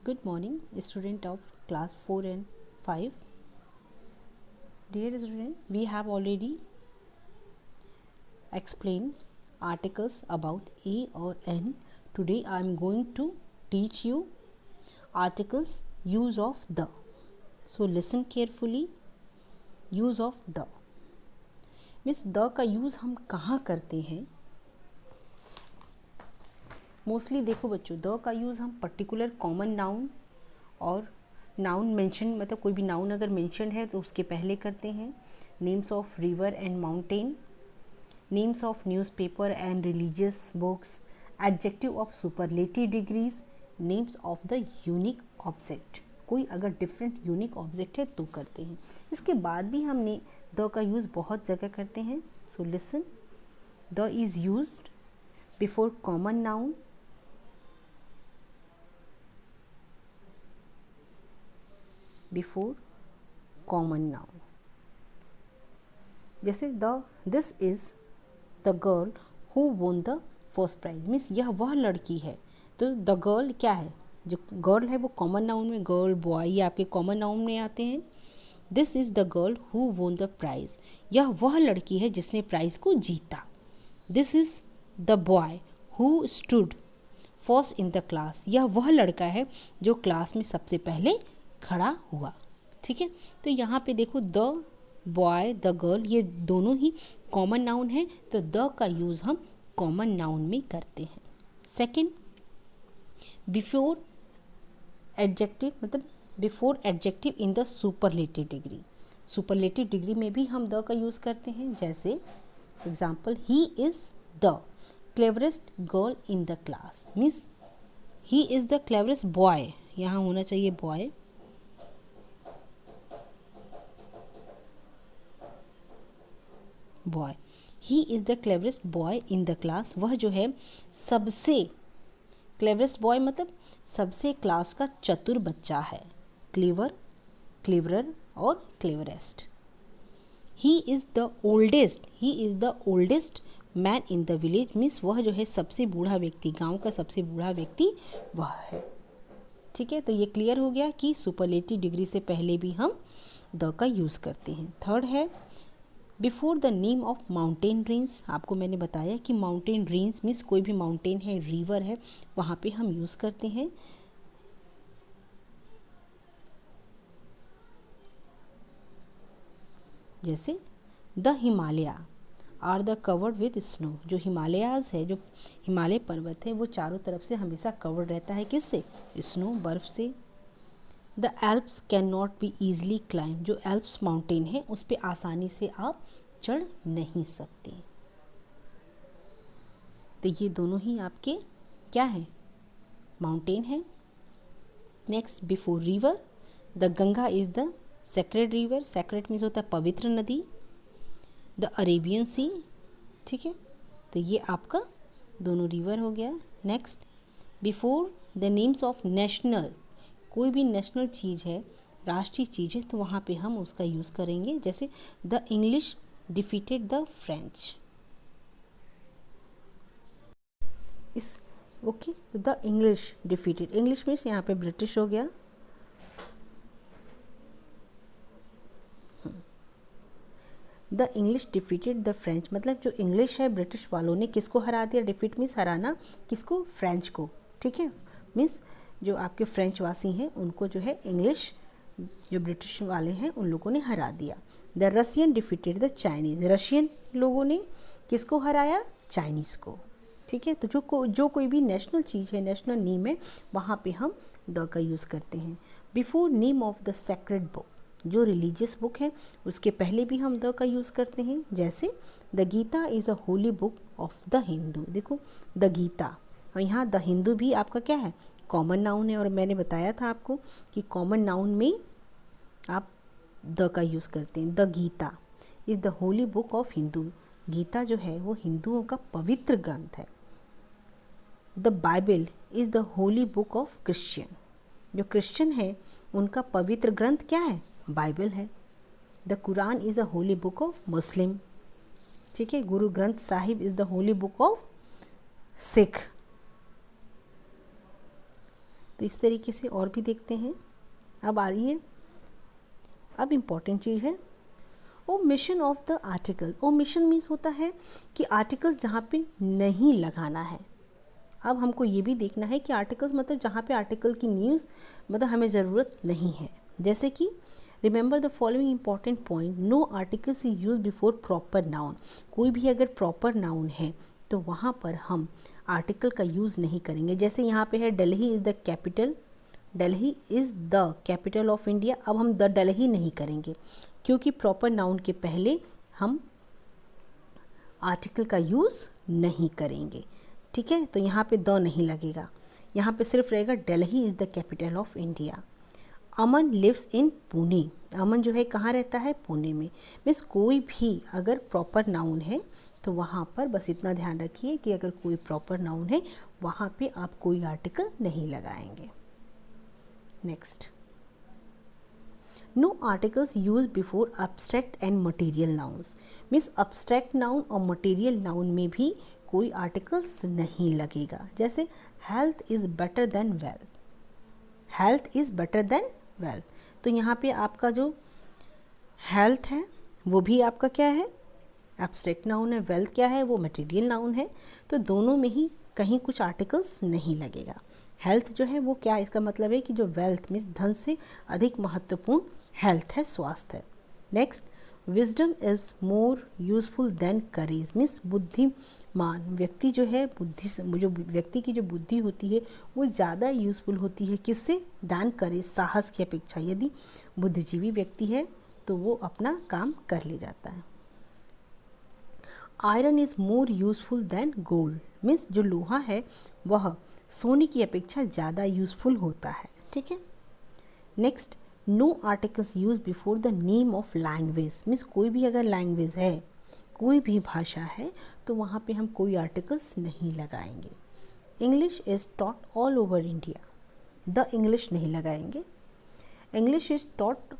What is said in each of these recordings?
Good morning, student of class 4 and 5. Dear student, we have already explained articles about A or N. Today I am going to teach you articles use of the. So listen carefully. use of the. Means the का use हम कहाँ करते हैं? Mostly देखो बच्चों, the का use हम particular common noun और नाउन मेंशन, मतलब कोई भी नाउन अगर मेंशन है तो उसके पहले करते हैं. Names of river and mountain, names of newspaper and religious books, adjective of superlative degrees, names of the unique object. कोई अगर डिफरेंट यूनिक ऑब्जेक्ट है तो करते हैं. इसके बाद भी हमने द का यूज़ बहुत जगह करते हैं. So listen, the is used before common noun, before common noun. जैसे this is the girl who won the first prize, means यह वह लड़की है. तो द गर्ल क्या है? जो गर्ल है वो कॉमन नाउन में, गर्ल बॉय ये आपके कॉमन नाउन में आते हैं. This is the girl who won the prize, यह वह लड़की है जिसने प्राइज को जीता. This is the boy who stood first in the class, यह वह लड़का है जो क्लास में सबसे पहले खड़ा हुआ. ठीक है, तो यहाँ पे देखो द बॉय द गर्ल ये दोनों ही कॉमन नाउन है, तो द का यूज़ हम कॉमन नाउन में करते हैं. सेकंड, बिफोर एडजेक्टिव, मतलब before adjective in the superlative degree. Superlative degree में भी हम द का यूज़ करते हैं. जैसे example, he is the cleverest girl in the class, means he is the cleverest boy, यहाँ होना चाहिए boy. Boy, he is the cleverest boy in the class, वह जो है सबसे क्लेवरेस्ट बॉय मतलब सबसे क्लास का चतुर बच्चा है. क्लेवर, क्लेवरर और cleverest. He is the oldest man in the village, means वह जो है सबसे बूढ़ा व्यक्ति, गांव का सबसे बूढ़ा व्यक्ति वह है. ठीक है, तो ये क्लियर हो गया कि सुपरलेटिव डिग्री से पहले भी हम द का यूज़ करते हैं. थर्ड है before the name of mountain range. आपको मैंने बताया कि माउंटेन रेंज मीन्स कोई भी माउंटेन है, रिवर है, वहाँ पे हम यूज़ करते हैं. जैसे the Himalaya are the covered with snow, जो हिमालयाज है, जो हिमालय पर्वत है वो चारों तरफ से हमेशा कवर्ड रहता है. किससे? स्नो, बर्फ से. The Alps can not be easily climb, जो एल्प्स माउंटेन है उस पर आसानी से आप चढ़ नहीं सकते. तो ये दोनों ही आपके क्या है? माउंटेन है. Next, before river, the Ganga is the sacred river. Sacred means होता है पवित्र नदी. द अरेबियन सी. ठीक है, तो ये आपका दोनों रिवर हो गया. Next, before the names of national, कोई भी नेशनल चीज़ है, राष्ट्रीय चीज़ है, तो वहाँ पे हम उसका यूज़ करेंगे. जैसे the English defeated the French. इस ओके, तो the English defeated, English means यहाँ पे ब्रिटिश हो गया. The English defeated the French, मतलब जो इंग्लिश है ब्रिटिश वालों ने किसको हरा दिया? डिफीट मीन्स हराना, किसको? फ्रेंच को. ठीक है, मीन्स जो आपके फ्रेंच वासी हैं उनको जो है इंग्लिश, जो ब्रिटिश वाले हैं उन लोगों ने हरा दिया. The Russian defeated the Chinese, Russian लोगों ने किसको हराया? चाइनीज़ को. ठीक है, तो जो कोई भी नेशनल चीज़ है, नेशनल नेम है, वहाँ पे हम द का यूज़ करते हैं. Before name of the sacred book, जो रिलीजियस बुक है उसके पहले भी हम द का यूज़ करते हैं. जैसे the Gita is a holy book of the Hindu. देखो द गीता, और यहाँ द हिंदू भी आपका क्या है? कॉमन नाउन है. और मैंने बताया था आपको कि कॉमन नाउन में आप द का यूज़ करते हैं. The Gita is the holy book of Hindu, Gita जो है वो हिंदुओं का पवित्र ग्रंथ है. The Bible is the holy book of Christian, जो क्रिश्चियन है उनका पवित्र ग्रंथ क्या है? बाइबल है. The Quran is a holy book of Muslim. ठीक है, Guru Granth Sahib is the holy book of Sikh. तो इस तरीके से और भी देखते हैं। अब आइए, अब इम्पॉर्टेंट चीज़ है omission of the article. Omission means होता है कि आर्टिकल्स जहाँ पे नहीं लगाना है। अब हमको ये भी देखना है कि आर्टिकल्स मतलब जहाँ पे आर्टिकल की न्यूज़ मतलब हमें ज़रूरत नहीं है। जैसे कि remember the following important point, no articles is use before proper noun. कोई भी अगर प्रॉपर नाउन है तो वहाँ पर हम आर्टिकल का यूज़ नहीं करेंगे। जैसे यहाँ पे है Delhi is the capital, Delhi is the capital of India. अब हम द दिल्ली नहीं करेंगे क्योंकि प्रॉपर नाउन के पहले हम आर्टिकल का यूज़ नहीं करेंगे। ठीक है, तो यहाँ पे द नहीं लगेगा, यहाँ पे सिर्फ रहेगा Delhi is the capital of India. Aman lives in Pune. Aman जो है कहाँ रहता है? पुणे में। मीन्स कोई भी अगर प्रॉपर नाउन है तो वहाँ पर बस इतना ध्यान रखिए कि अगर कोई प्रॉपर नाउन है वहाँ पे आप कोई आर्टिकल नहीं लगाएंगे। Next, no articles use before abstract and material nouns. Means abstract noun और मटेरियल नाउन में भी कोई आर्टिकल्स नहीं लगेगा। जैसे health is better than wealth, health is better than wealth. तो यहाँ पे आपका जो हेल्थ है वो भी आपका क्या है? एब्स्ट्रैक्ट नाउन है। वेल्थ क्या है? वो मटेरियल नाउन है। तो दोनों में ही कहीं कुछ आर्टिकल्स नहीं लगेगा। हेल्थ जो है वो क्या, इसका मतलब है कि जो वेल्थ मीन्स धन से अधिक महत्वपूर्ण हेल्थ है, स्वास्थ्य है। Next, wisdom is more useful than courage. Means बुद्धिमान व्यक्ति जो है, जो व्यक्ति की जो बुद्धि होती है वो ज़्यादा यूज़फुल होती है किससे? देन करेज, साहस की अपेक्षा। यदि बुद्धिजीवी व्यक्ति है तो वो अपना काम कर ले जाता है। Iron is more useful than gold. Means जो लोहा है वह सोने की अपेक्षा ज़्यादा यूज़फुल होता है। ठीक है। Next, no articles use before the name of language. Means कोई भी अगर लैंग्वेज है, कोई भी भाषा है तो वहाँ पे हम कोई आर्टिकल्स नहीं लगाएंगे। English is taught all over India, the English नहीं लगाएंगे। English is taught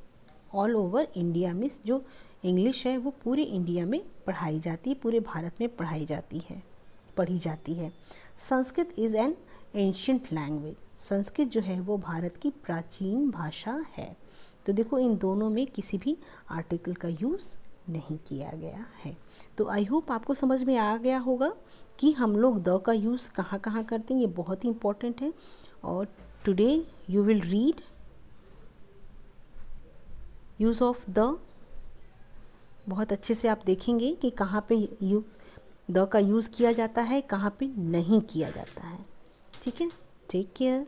all over India means जो इंग्लिश है वो पूरे इंडिया में पढ़ाई जाती है, पूरे भारत में पढ़ी जाती है। Sanskrit is an ancient language. Sanskrit जो है वो भारत की प्राचीन भाषा है। तो देखो इन दोनों में किसी भी आर्टिकल का यूज़ नहीं किया गया है। तो आई होप आपको समझ में आ गया होगा कि हम लोग द का यूज़ कहाँ कहाँ करते हैं। ये बहुत ही इम्पोर्टेंट है। और today you will read use of the. बहुत अच्छे से आप देखेंगे कि कहाँ पे द का यूज़ किया जाता है, कहाँ पे नहीं किया जाता है। ठीक है, टेक केयर।